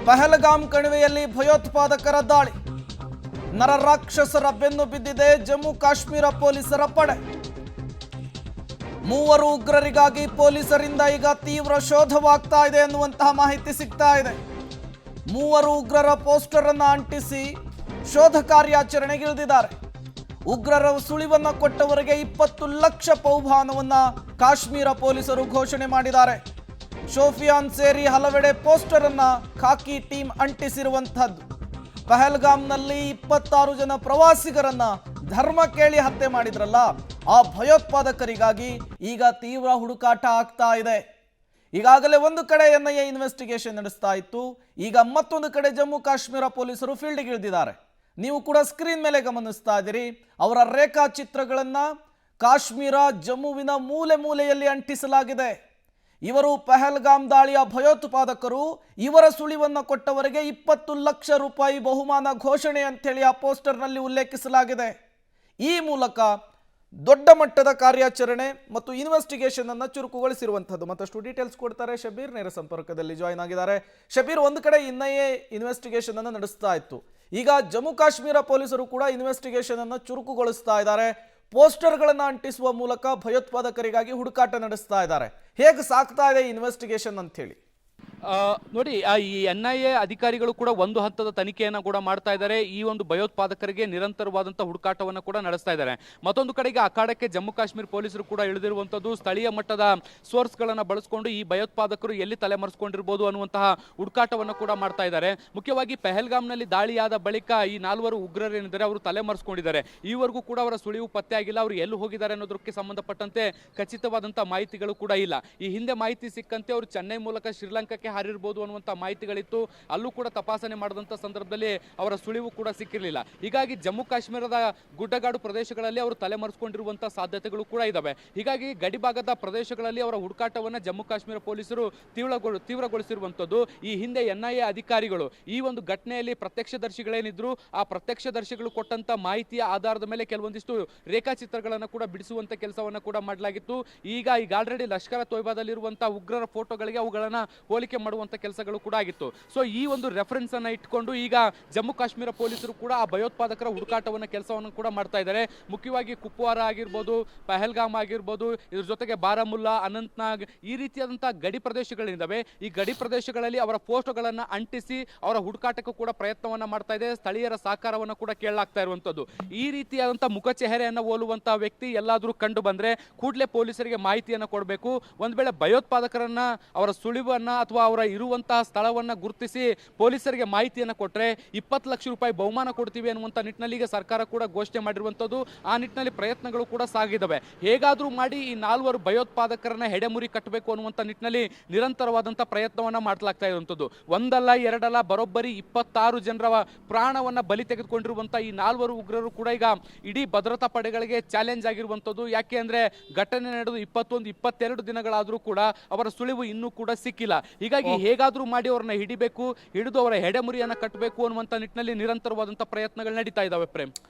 ಪಹಲ್ಗಾಮ್ ಕಣಿವೆಯಲ್ಲಿ ಭಯೋತ್ಪಾದಕರ ದಾಳಿ. ನರರಾಕ್ಷಸರ ಬೆನ್ನು ಬಿದ್ದಿದೆ ಜಮ್ಮು ಕಾಶ್ಮೀರ ಪೊಲೀಸರ ಪಡೆ. ಮೂವರು ಉಗ್ರರಿಗಾಗಿ ಪೊಲೀಸರಿಂದ ಈಗ ತೀವ್ರ ಶೋಧವಾಗ್ತಾ ಇದೆ ಎನ್ನುವಂತಹ ಮಾಹಿತಿ ಸಿಗ್ತಾ ಇದೆ. ಮೂವರು ಉಗ್ರರ ಪೋಸ್ಟರ್ ಅನ್ನು ಅಂಟಿಸಿ ಶೋಧ ಕಾರ್ಯಾಚರಣೆಗಿಳಿದಿದ್ದಾರೆ. ಉಗ್ರರ ಸುಳಿವನ್ನ ಕೊಟ್ಟವರಿಗೆ 20 ಲಕ್ಷ ಬಹುಮಾನವನ್ನ ಕಾಶ್ಮೀರ ಪೊಲೀಸರು ಘೋಷಣೆ ಮಾಡಿದ್ದಾರೆ. ಶೋಫಿಯಾನ್ ಸೇರಿ ಹಲವೆಡೆ ಪೋಸ್ಟರ್ ಅನ್ನ ಖಾಕಿ ಟೀಮ್ ಅಂಟಿಸಿರುವಂತಹದ್ದು. ಪಹಲ್ಗಾಮ್ನಲ್ಲಿ 26 ಜನ ಪ್ರವಾಸಿಗರನ್ನ ಧರ್ಮ ಕೇಳಿ ಹತ್ಯೆ ಮಾಡಿದ್ರಲ್ಲ, ಆ ಭಯೋತ್ಪಾದಕರಿಗಾಗಿ ಈಗ ತೀವ್ರ ಹುಡುಕಾಟ ಆಗ್ತಾ ಇದೆ. ಈಗಾಗಲೇ ಒಂದು ಕಡೆ NIA ಇನ್ವೆಸ್ಟಿಗೇಷನ್ ನಡೆಸ್ತಾ ಇತ್ತು. ಈಗ ಮತ್ತೊಂದು ಕಡೆ ಜಮ್ಮು ಕಾಶ್ಮೀರ ಪೊಲೀಸರು ಫೀಲ್ಡ್ಗೆ ಇಳಿದಿದ್ದಾರೆ. ನೀವು ಕೂಡ ಸ್ಕ್ರೀನ್ ಮೇಲೆ ಗಮನಿಸ್ತಾ ಇದ್ದೀರಿ. ಅವರ ರೇಖಾಚಿತ್ರಗಳನ್ನ ಕಾಶ್ಮೀರ ಜಮ್ಮುವಿನ ಮೂಲೆ ಮೂಲೆಯಲ್ಲಿ ಅಂಟಿಸಲಾಗಿದೆ. ಇವರು ಪಹಲ್ಗಾಮ್ ದಾಳಿಯ ಭಯೋತ್ಪಾದಕರು. ಇವರ ಸುಳಿವನ್ನು ಕೊಟ್ಟವರಿಗೆ 20 ಲಕ್ಷ ರೂಪಾಯಿ ಬಹುಮಾನ ಘೋಷಣೆ ಅಂತೇಳಿ ಆ ಪೋಸ್ಟರ್ನಲ್ಲಿ ಉಲ್ಲೇಖಿಸಲಾಗಿದೆ. ಈ ಮೂಲಕ ದೊಡ್ಡ ಮಟ್ಟದ ಕಾರ್ಯಾಚರಣೆ ಮತ್ತು ಇನ್ವೆಸ್ಟಿಗೇಷನ್ ಅನ್ನು ಚುರುಕುಗೊಳಿಸಿರುವಂಥದ್ದು. ಮತ್ತಷ್ಟು ಡೀಟೇಲ್ಸ್ ಕೊಡ್ತಾರೆ ಶಬೀರ್, ನೇರ ಸಂಪರ್ಕದಲ್ಲಿ ಜಾಯ್ನ್ ಆಗಿದ್ದಾರೆ. ಶಬೀರ್, ಒಂದು ಕಡೆ NIA ಇನ್ವೆಸ್ಟಿಗೇಷನ್ ಅನ್ನು ನಡೆಸ್ತಾ ಇತ್ತು. ಈಗ ಜಮ್ಮು ಕಾಶ್ಮೀರ ಪೊಲೀಸರು ಕೂಡ ಇನ್ವೆಸ್ಟಿಗೇಷನ್ ಅನ್ನು ಚುರುಕುಗೊಳಿಸ್ತಾ ಇದ್ದಾರೆ. ಪೋಸ್ಟರ್ಗಳನ್ನು ಅಂಟಿಸುವ ಮೂಲಕ ಭಯೋತ್ಪಾದಕರಿಗಾಗಿ ಹುಡುಕಾಟ ನಡೆಸ್ತಾ ಇದ್ದಾರೆ. ಹೇಗೆ ಸಾಕ್ತಾ ಇದೆ ಇನ್ವೆಸ್ಟಿಗೇಷನ್ ಅಂತ ಹೇಳಿ? ನೋಡಿ, ಈ NIA ಅಧಿಕಾರಿಗಳು ಕೂಡ ಒಂದು ಹಂತದ ತನಿಖೆಯನ್ನು ಕೂಡ ಮಾಡ್ತಾ ಇದ್ದಾರೆ. ಈ ಒಂದು ಭಯೋತ್ಪಾದಕರಿಗೆ ನಿರಂತರವಾದಂತಹ ಹುಡುಕಾಟವನ್ನು ಕೂಡ ನಡೆಸ್ತಾ ಇದ್ದಾರೆ. ಮತ್ತೊಂದು ಕಡೆಗೆ ಅಖಾಡಕ್ಕೆ ಜಮ್ಮು ಕಾಶ್ಮೀರ ಪೊಲೀಸರು ಕೂಡ ಇಳಿದಿರುವಂತದ್ದು. ಸ್ಥಳೀಯ ಮಟ್ಟದ ಸೋರ್ಸ್ಗಳನ್ನು ಬಳಸಿಕೊಂಡು ಈ ಭಯೋತ್ಪಾದಕರು ಎಲ್ಲಿ ತಲೆಮರೆಸಿಕೊಂಡಿರಬಹುದು ಅನ್ನುವಂತಹ ಹುಡುಕಾಟವನ್ನು ಕೂಡ ಮಾಡ್ತಾ ಇದ್ದಾರೆ. ಮುಖ್ಯವಾಗಿ ಪಹಲ್ಗಾಮ್ನಲ್ಲಿ ದಾಳಿಯಾದ ಬಳಿಕ ಈ 4 ಉಗ್ರರೇನಿದ್ದಾರೆ ಅವರು ತಲೆಮರೆಸಿಕೊಂಡಿದ್ದಾರೆ. ಈವರೆಗೂ ಕೂಡ ಅವರ ಸುಳಿವು ಪತ್ತೆ ಆಗಿಲ್ಲ. ಅವರು ಎಲ್ಲಿ ಹೋಗಿದ್ದಾರೆ ಅನ್ನೋದಕ್ಕೆ ಸಂಬಂಧಪಟ್ಟಂತೆ ಖಚಿತವಾದಂತಹ ಮಾಹಿತಿಗಳು ಕೂಡ ಇಲ್ಲ. ಈ ಹಿಂದೆ ಮಾಹಿತಿ ಸಿಕ್ಕಂತೆ ಅವರು ಚೆನ್ನೈ ಮೂಲಕ ಶ್ರೀಲಂಕಾಕ್ಕೆ ಹಾರಿರಬಹುದು ಅನ್ನುವಂಥ ಮಾಹಿತಿಗಳಿತ್ತು. ಅಲ್ಲೂ ಕೂಡ ತಪಾಸಣೆ ಮಾಡಿದಂಥ ಸಂದರ್ಭದಲ್ಲಿ ಅವರ ಸುಳಿವು ಕೂಡ ಸಿಕ್ಕಿರಲಿಲ್ಲ. ಹೀಗಾಗಿ ಜಮ್ಮು ಕಾಶ್ಮೀರದ ಗುಡ್ಡಗಾಡು ಪ್ರದೇಶಗಳಲ್ಲಿ ಅವರು ತಲೆಮರೆಸಿಕೊಂಡಿರುವಂಥ ಸಾಧ್ಯತೆಗಳು ಕೂಡ ಇದ್ದಾವೆ. ಹೀಗಾಗಿ ಗಡಿಭಾಗದ ಪ್ರದೇಶಗಳಲ್ಲಿ ಅವರ ಹುಡುಕಾಟವನ್ನು ಜಮ್ಮು ಕಾಶ್ಮೀರ ಪೊಲೀಸರು ತೀವ್ರಗೊಳಿಸಿರುವಂಥದ್ದು. ಈ ಹಿಂದೆ NIA ಅಧಿಕಾರಿಗಳು ಈ ಒಂದು ಘಟನೆಯಲ್ಲಿ ಪ್ರತ್ಯಕ್ಷದರ್ಶಿಗಳೇನಿದ್ರು ಆ ಪ್ರತ್ಯಕ್ಷದರ್ಶಿಗಳು ಕೊಟ್ಟಂತ ಮಾಹಿತಿಯ ಆಧಾರದ ಮೇಲೆ ಕೆಲವೊಂದಿಷ್ಟು ರೇಖಾಚಿತ್ರಗಳನ್ನು ಕೂಡ ಬಿಡಿಸುವಂತ ಕೆಲಸವನ್ನು ಕೂಡ ಮಾಡಲಾಗಿತ್ತು. ಈಗ ಆಲ್ರೆಡಿ ಲಷ್ಕರ್ ತೊಯ್ಬಾದಲ್ಲಿರುವಂತಹ ಉಗ್ರರ ಫೋಟೋಗಳಿಗೆ ಅವುಗಳನ್ನ ಹೋಲಿಕೆ ಮಾಡುವಂತ ಕೆಲಸಗಳು ಕೂಡ ಆಗಿತ್ತು. ಸೊ ಈ ಒಂದು ರೆಫರೆನ್ಸ್ ಅನ್ನ ಇಟ್ಕೊಂಡು ಈಗ ಜಮ್ಮು ಕಾಶ್ಮೀರ ಪೊಲೀಸರು ಕೂಡ ಆ ಭಯೋತ್ಪಾದಕರ ಹುಡುಕಾಟವನ್ನ ಕೆಲಸವನ್ನು ಕೂಡ ಮಾಡ್ತಾ ಇದ್ದಾರೆ. ಮುಖ್ಯವಾಗಿ ಕುಪ್ವಾರ ಆಗಿರ್ಬೋದು, ಪಹಲ್ಗಾಮ್ ಆಗಿರ್ಬೋದು, ಇದ್ರ ಜೊತೆಗೆ ಬಾರಾಮುಲ್ಲಾ, ಅನಂತ್ನಾಗ್ ಈ ರೀತಿಯಾದಂತಹ ಗಡಿ ಪ್ರದೇಶಗಳಿದ್ದಾವೆ. ಈ ಗಡಿ ಪ್ರದೇಶಗಳಲ್ಲಿ ಅವರ ಫೋಟೋಗಳನ್ನ ಅಂಟಿಸಿ ಅವರ ಹುಡುಕಾಟಕ್ಕೂ ಕೂಡ ಪ್ರಯತ್ನವನ್ನ ಮಾಡ್ತಾ ಇದೆ. ಸ್ಥಳೀಯರ ಸಹಕಾರವನ್ನು ಕೂಡ ಕೇಳಲಾಗ್ತಾ ಇರುವಂತದ್ದು. ಈ ರೀತಿಯಾದಂತಹ ಮುಖಚೆಹರೆಯನ್ನ ಹೋಲುವಂತಹ ವ್ಯಕ್ತಿ ಎಲ್ಲಾದ್ರೂ ಕಂಡು ಬಂದ್ರೆ ಕೂಡಲೇ ಪೊಲೀಸರಿಗೆ ಮಾಹಿತಿಯನ್ನ ಕೊಡಬೇಕು. ಒಂದ್ ವೇಳೆ ಭಯೋತ್ಪಾದಕರನ್ನ ಅವರ ಸುಳಿವನ್ನ ಅಥವಾ ಅವರ ಇರುವಂತಹ ಸ್ಥಳವನ್ನ ಗುರುತಿಸಿ ಪೊಲೀಸರಿಗೆ ಮಾಹಿತಿಯನ್ನು ಕೊಟ್ಟರೆ 20 ಲಕ್ಷ ರೂಪಾಯಿ ಬಹುಮಾನ ಕೊಡ್ತೀವಿ ಅನ್ನುವಂಥ ನಿಟ್ಟಿನಲ್ಲಿ ಈಗ ಸರ್ಕಾರ ಕೂಡ ಘೋಷಣೆ ಮಾಡಿರುವಂಥದ್ದು. ಆ ನಿಟ್ಟಿನಲ್ಲಿ ಪ್ರಯತ್ನಗಳು ಕೂಡ ಸಾಗಿದ್ದಾವೆ. ಹೇಗಾದರೂ ಮಾಡಿ ಈ 4 ಭಯೋತ್ಪಾದಕರನ್ನ ಹೆಡೆಮುರಿ ಕಟ್ಟಬೇಕು ಅನ್ನುವಂಥ ನಿಟ್ಟಿನಲ್ಲಿ ನಿರಂತರವಾದಂಥ ಪ್ರಯತ್ನವನ್ನ ಮಾಡಲಾಗ್ತಾ ಇರುವಂಥದ್ದು. ಒಂದಲ್ಲ ಎರಡಲ್ಲ, ಬರೋಬ್ಬರಿ 26 ಜನರ ಪ್ರಾಣವನ್ನ ಬಲಿ ತೆಗೆದುಕೊಂಡಿರುವಂಥ ಈ 4 ಉಗ್ರರು ಕೂಡ ಈಗ ಇಡೀ ಭದ್ರತಾ ಪಡೆಗಳಿಗೆ ಚಾಲೆಂಜ್ ಆಗಿರುವಂಥದ್ದು. ಯಾಕೆ ಅಂದ್ರೆ ಘಟನೆ ನಡೆದು 21-22 ದಿನಗಳಾದರೂ ಕೂಡ ಅವರ ಸುಳಿವು ಇನ್ನೂ ಕೂಡ ಸಿಕ್ಕಿಲ್ಲ. ಹೀಗಾಗಿ ಹೇಗಾದ್ರೂ ಮಾಡಿ ಅವರನ್ನ ಹಿಡಿದು ಅವರ ಹೆಡೆಮುರಿಯನ್ನ ಕಟ್ಟಬೇಕು ಅನ್ನುವಂತ ನಿಟ್ಟಿನಲ್ಲಿ ನಿರಂತರವಾದಂತಹ ಪ್ರಯತ್ನಗಳು ನಡೀತಾ ಇದ್ದಾವೆ. ಪ್ರೇಮ್,